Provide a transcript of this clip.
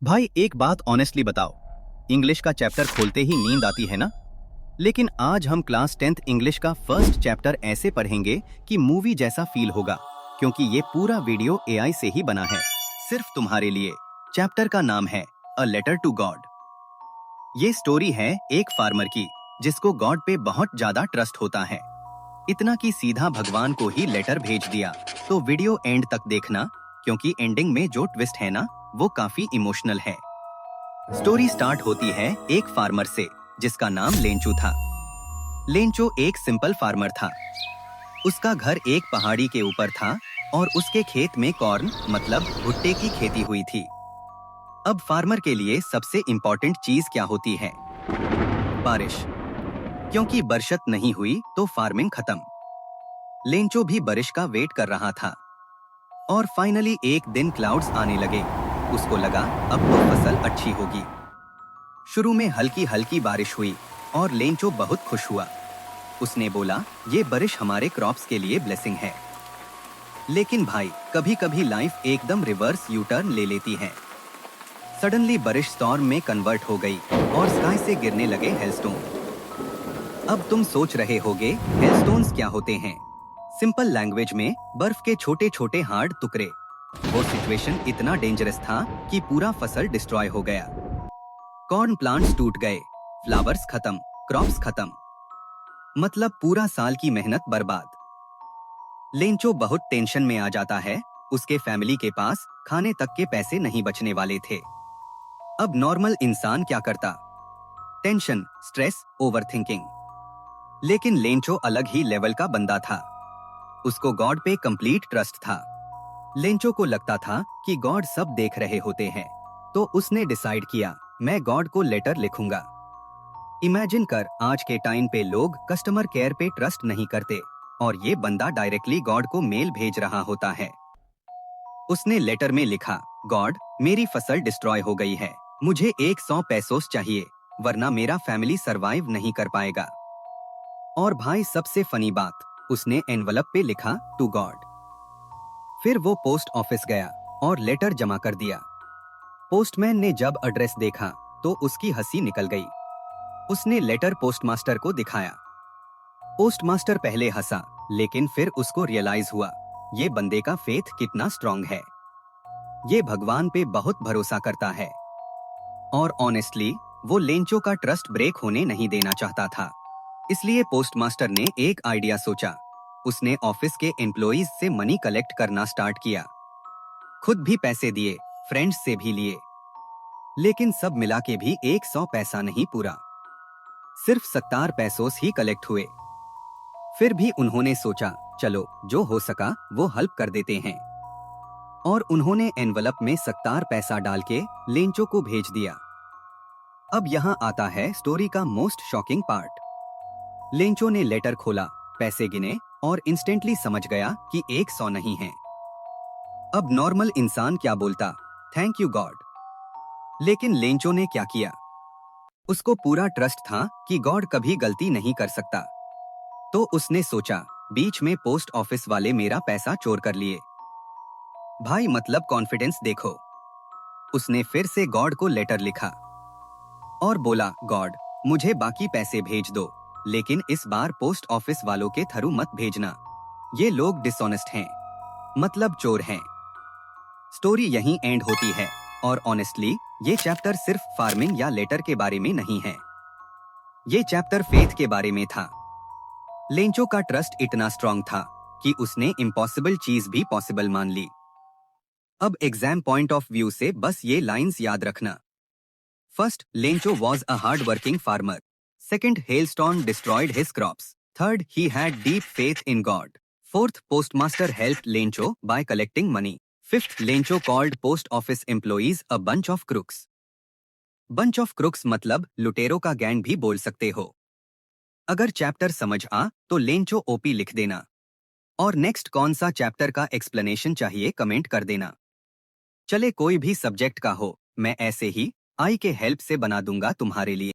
भाई एक बात ऑनेस्टली बताओ, इंग्लिश का चैप्टर खोलते ही नींद आती है ना। लेकिन आज हम क्लास 10th इंग्लिश का फर्स्ट चैप्टर ऐसे पढ़ेंगे कि मूवी जैसा फील होगा, क्योंकि ये पूरा वीडियो एआई से ही बना है, सिर्फ तुम्हारे लिए। चैप्टर का नाम है अ लेटर टू गॉड। ये स्टोरी है एक फार्मर की, जिसको गॉड पे बहुत ज्यादा ट्रस्ट होता है, इतना कि सीधा भगवान को ही लेटर भेज दिया। तो वीडियो एंड तक देखना, क्योंकि एंडिंग में जो ट्विस्ट है ना, वो काफी इमोशनल है। स्टोरी स्टार्ट होती है एक फार्मर से, जिसका नाम लेंचू था। लेंचो एक सिंपल फार्मर था। उसका घर एक पहाड़ी के ऊपर था और उसके खेत में कॉर्न मतलब भुट्टे की खेती हुई थी। अब फार्मर के लिए सबसे इम्पोर्टेंट चीज क्या होती है? बारिश। क्योंकि बरसात नहीं हुई तो फार्मिंग खत्म। लेंचो भी बारिश का वेट कर रहा था। और फाइनली एक दिन क्लाउड्स आने लगे। उसको लगा अब तो फसल अच्छी होगी। शुरू में हल्की हल्की बारिश हुई और लेंचो बहुत खुश हुआ। उसने बोला, ये बारिश हमारे क्रॉप्स के लिए ब्लेसिंग है। लेकिन भाई, कभी कभी लाइफ एकदम रिवर्स यू टर्न ले लेती है। सडनली बारिश स्टॉर्म में कन्वर्ट हो गई और स्काई से गिरने लगे हेलस्टोन। अब तुम सोच रहे होगे हेलस्टोन्स क्या होते हैं? सिंपल लैंग्वेज में बर्फ के छोटे छोटे हार्ड टुकड़े। वो सिचुएशन इतना डेंजरस था कि पूरा फसल डिस्ट्रॉय हो गया। कॉर्न प्लांट्स टूट गए, फ्लावर्स खत्म, क्रॉप्स खत्म, मतलब पूरा साल की मेहनत बर्बाद। लेंचो बहुत टेंशन में आ जाता है। उसके फैमिली के पास खाने तक के पैसे नहीं बचने वाले थे। अब नॉर्मल इंसान क्या करता? Tension, stress, overthinking. लेकिन लेंचो अलग ही लेवल का बंदा था। उसको गॉड पे कंप्लीट ट्रस्ट था। लेंचो को लगता था कि गॉड सब देख रहे होते हैं। तो उसने डिसाइड किया, मैं गॉड को लेटर लिखूंगा। इमेजिन कर, आज के टाइम पे लोग कस्टमर केयर पे ट्रस्ट नहीं करते, और ये बंदा डायरेक्टली गॉड को मेल भेज रहा होता है। उसने लेटर में लिखा, गॉड, मेरी फसल डिस्ट्रॉय हो गई है, मुझे 100 पैसोस चाहिए, वरना मेरा फैमिली सरवाइव नहीं कर पाएगा। और भाई सबसे फनी बात, उसने एनवलप पे लिखा, टू गॉड। फिर वो पोस्ट ऑफिस गया और लेटर जमा कर दिया। पोस्टमैन ने जब एड्रेस देखा तो उसकी हंसी निकल गई। उसने लेटर पोस्टमास्टर को दिखाया। पोस्टमास्टर पहले हंसा, लेकिन फिर उसको रियलाइज हुआ, ये बंदे का फेथ कितना स्ट्रांग है। ये भगवान पे बहुत भरोसा करता है। और ऑनेस्टली, वो लेंचो का ट्रस्ट ब्रेक होने नहीं देना चाहता था। इसलिए पोस्टमास्टर ने एक आइडिया सोचा। उसने ऑफिस के एम्प्लॉइज से मनी कलेक्ट करना स्टार्ट किया। खुद भी पैसे दिए, फ्रेंड्स से भी लिए। लेकिन सब मिला के भी 100 पैसा नहीं पूरा, सिर्फ 70 पैसोस ही कलेक्ट हुए। फिर भी उन्होंने सोचा, चलो जो हो सका वो हेल्प कर देते हैं। और उन्होंने एनवलप में 70 पैसा डाल के लेंचो को भेज दिया। अब यहाँ आता है स्टोरी का मोस्ट शॉकिंग पार्ट। लेंचो ने लेटर खोला, पैसे गिने और इंस्टेंटली समझ गया कि 100 नहीं है। अब नॉर्मल इंसान क्या बोलता? Thank you God. लेकिन लेंचो ने क्या किया? उसको पूरा ट्रस्ट था कि गॉड कभी गलती नहीं कर सकता। तो उसने सोचा, बीच में पोस्ट ऑफिस वाले मेरा पैसा चोर कर लिए। भाई मतलब कॉन्फिडेंस देखो। उसने फिर से गॉड को लेटर लिखा और बोला, गॉड, मुझे बाकी पैसे भेज दो, लेकिन इस बार पोस्ट ऑफिस वालों के थ्रू मत भेजना। ये लोग डिसऑनेस्ट हैं, मतलब चोर हैं। स्टोरी यहीं एंड होती है। और ऑनेस्टली, ये चैप्टर सिर्फ फार्मिंग या लेटर के बारे में नहीं है। ये चैप्टर फेथ के बारे में था। लेंचो का ट्रस्ट इतना स्ट्रांग था कि उसने इम्पॉसिबल चीज भी पॉसिबल मान ली। अब एग्जाम पॉइंट ऑफ व्यू से बस ये लाइंस याद रखना। First, Lencho was a hard working farmer. Second, hailstorm destroyed his crops. Third, he had deep faith in God. Fourth, postmaster helped Lencho by collecting money. Fifth, Lencho called post office employees a bunch of crooks. Bunch of crooks मतलब लुटेरों का gang भी बोल सकते हो। अगर chapter समझ आ तो लेंचो ओपी लिख देना। और नेक्स्ट कौन सा चैप्टर का एक्सप्लेनेशन चाहिए कमेंट कर देना। चले कोई भी सब्जेक्ट का हो, मैं ऐसे ही आई के हेल्प से बना दूंगा तुम्हारे लिए।